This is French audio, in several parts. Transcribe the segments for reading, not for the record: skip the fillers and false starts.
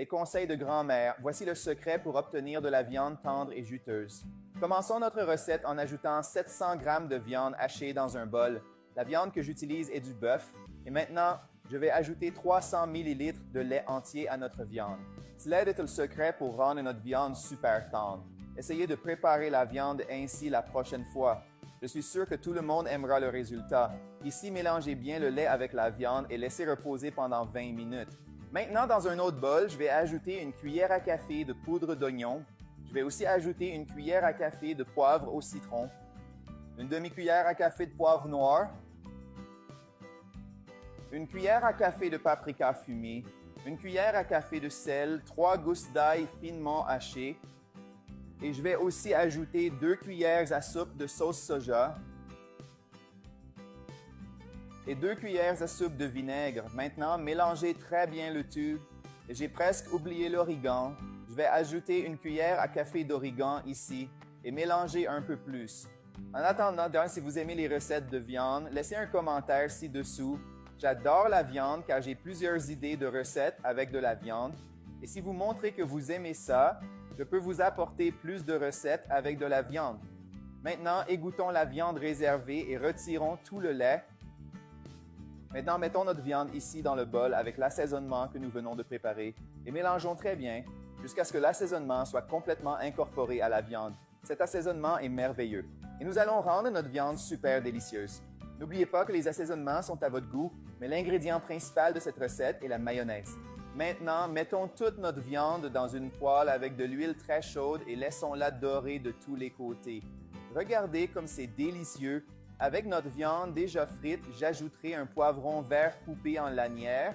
Les conseils de grand-mère, voici le secret pour obtenir de la viande tendre et juteuse. Commençons notre recette en ajoutant 700 g de viande hachée dans un bol. La viande que j'utilise est du bœuf. Et maintenant, je vais ajouter 300 ml de lait entier à notre viande. Cela est le secret pour rendre notre viande super tendre. Essayez de préparer la viande ainsi la prochaine fois. Je suis sûr que tout le monde aimera le résultat. Ici, mélangez bien le lait avec la viande et laissez reposer pendant 20 minutes. Maintenant, dans un autre bol, je vais ajouter une cuillère à café de poudre d'oignon. Je vais aussi ajouter une cuillère à café de poivre au citron, une demi-cuillère à café de poivre noir, une cuillère à café de paprika fumé, une cuillère à café de sel, 3 gousses d'ail finement hachées, et je vais aussi ajouter 2 cuillères à soupe de sauce soja et 2 cuillères à soupe de vinaigre. Maintenant, mélangez très bien le tout. J'ai presque oublié l'origan. Je vais ajouter une cuillère à café d'origan ici et mélanger un peu plus. En attendant, si vous aimez les recettes de viande, laissez un commentaire ci-dessous. J'adore la viande car j'ai plusieurs idées de recettes avec de la viande. Et si vous montrez que vous aimez ça, je peux vous apporter plus de recettes avec de la viande. Maintenant, égouttons la viande réservée et retirons tout le lait. Maintenant, mettons notre viande ici dans le bol avec l'assaisonnement que nous venons de préparer et mélangeons très bien jusqu'à ce que l'assaisonnement soit complètement incorporé à la viande. Cet assaisonnement est merveilleux. Et nous allons rendre notre viande super délicieuse. N'oubliez pas que les assaisonnements sont à votre goût, mais l'ingrédient principal de cette recette est la mayonnaise. Maintenant, mettons toute notre viande dans une poêle avec de l'huile très chaude et laissons-la dorer de tous les côtés. Regardez comme c'est délicieux. Avec notre viande déjà frite, j'ajouterai un poivron vert coupé en lanières.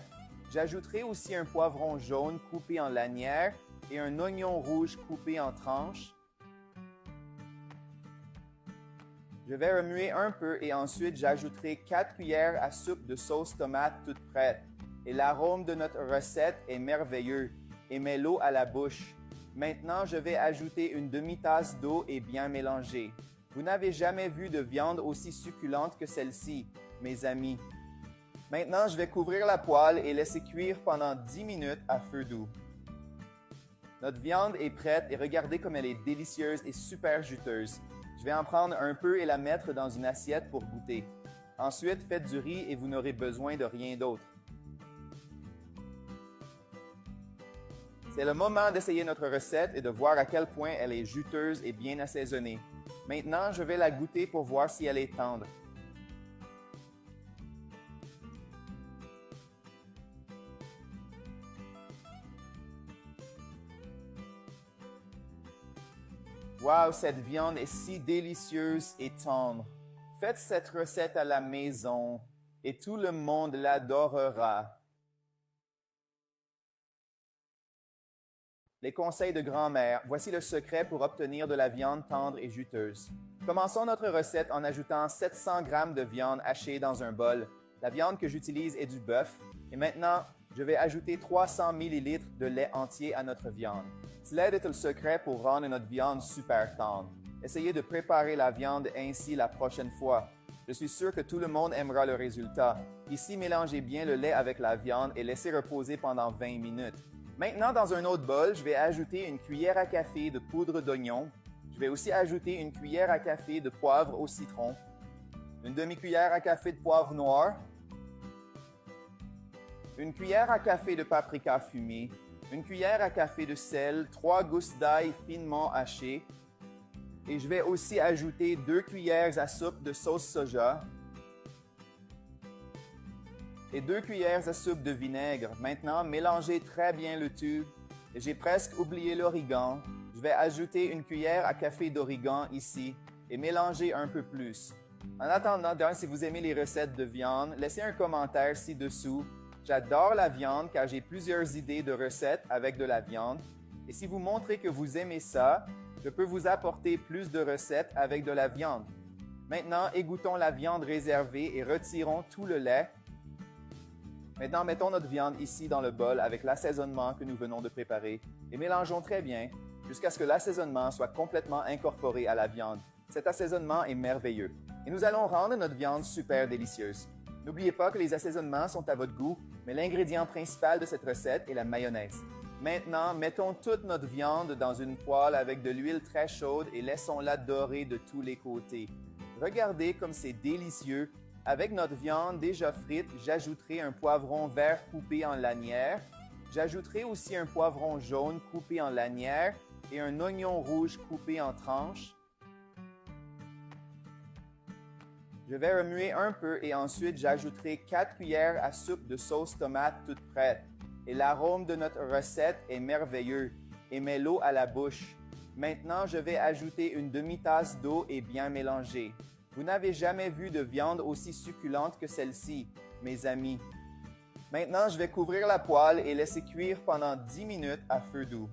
J'ajouterai aussi un poivron jaune coupé en lanières et un oignon rouge coupé en tranches. Je vais remuer un peu et ensuite j'ajouterai 4 cuillères à soupe de sauce tomate toute prête. Et l'arôme de notre recette est merveilleux et met l'eau à la bouche. Maintenant, je vais ajouter une demi-tasse d'eau et bien mélanger. Vous n'avez jamais vu de viande aussi succulente que celle-ci, mes amis. Maintenant, je vais couvrir la poêle et laisser cuire pendant 10 minutes à feu doux. Notre viande est prête et regardez comme elle est délicieuse et super juteuse. Je vais en prendre un peu et la mettre dans une assiette pour goûter. Ensuite, faites du riz et vous n'aurez besoin de rien d'autre. C'est le moment d'essayer notre recette et de voir à quel point elle est juteuse et bien assaisonnée. Maintenant, je vais la goûter pour voir si elle est tendre. Wow, cette viande est si délicieuse et tendre. Faites cette recette à la maison et tout le monde l'adorera. Les conseils de grand-mère, voici le secret pour obtenir de la viande tendre et juteuse. Commençons notre recette en ajoutant 700 g de viande hachée dans un bol. La viande que j'utilise est du bœuf. Et maintenant, je vais ajouter 300 ml de lait entier à notre viande. Cela est le secret pour rendre notre viande super tendre. Essayez de préparer la viande ainsi la prochaine fois. Je suis sûr que tout le monde aimera le résultat. Ici, mélangez bien le lait avec la viande et laissez reposer pendant 20 minutes. Maintenant, dans un autre bol, je vais ajouter une cuillère à café de poudre d'oignon. Je vais aussi ajouter une cuillère à café de poivre au citron, une demi-cuillère à café de poivre noir, une cuillère à café de paprika fumé, une cuillère à café de sel, 3 gousses d'ail finement hachées, et je vais aussi ajouter 2 cuillères à soupe de sauce soja et 2 cuillères à soupe de vinaigre. Maintenant, mélangez très bien le tout. J'ai presque oublié l'origan. Je vais ajouter une cuillère à café d'origan ici et mélanger un peu plus. En attendant, si vous aimez les recettes de viande, laissez un commentaire ci-dessous. J'adore la viande car j'ai plusieurs idées de recettes avec de la viande. Et si vous montrez que vous aimez ça, je peux vous apporter plus de recettes avec de la viande. Maintenant, égouttons la viande réservée et retirons tout le lait. Maintenant, mettons notre viande ici dans le bol avec l'assaisonnement que nous venons de préparer et mélangeons très bien jusqu'à ce que l'assaisonnement soit complètement incorporé à la viande. Cet assaisonnement est merveilleux. Et nous allons rendre notre viande super délicieuse. N'oubliez pas que les assaisonnements sont à votre goût, mais l'ingrédient principal de cette recette est la mayonnaise. Maintenant, mettons toute notre viande dans une poêle avec de l'huile très chaude et laissons-la dorer de tous les côtés. Regardez comme c'est délicieux. Avec notre viande déjà frite, j'ajouterai un poivron vert coupé en lanières. J'ajouterai aussi un poivron jaune coupé en lanières et un oignon rouge coupé en tranches. Je vais remuer un peu et ensuite j'ajouterai 4 cuillères à soupe de sauce tomate toute prête. Et l'arôme de notre recette est merveilleux et met l'eau à la bouche. Maintenant, je vais ajouter une demi-tasse d'eau et bien mélanger. Vous n'avez jamais vu de viande aussi succulente que celle-ci, mes amis. Maintenant, je vais couvrir la poêle et laisser cuire pendant 10 minutes à feu doux.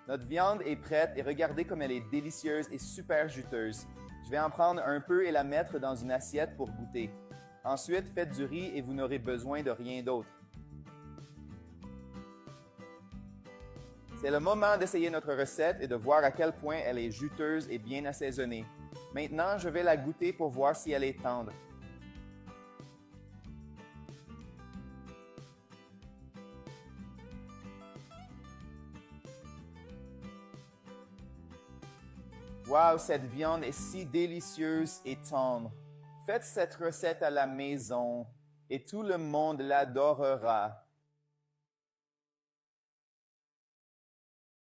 Notre viande est prête et regardez comme elle est délicieuse et super juteuse. Je vais en prendre un peu et la mettre dans une assiette pour goûter. Ensuite, faites du riz et vous n'aurez besoin de rien d'autre. C'est le moment d'essayer notre recette et de voir à quel point elle est juteuse et bien assaisonnée. Maintenant, je vais la goûter pour voir si elle est tendre. Wow, cette viande est si délicieuse et tendre. Faites cette recette à la maison et tout le monde l'adorera.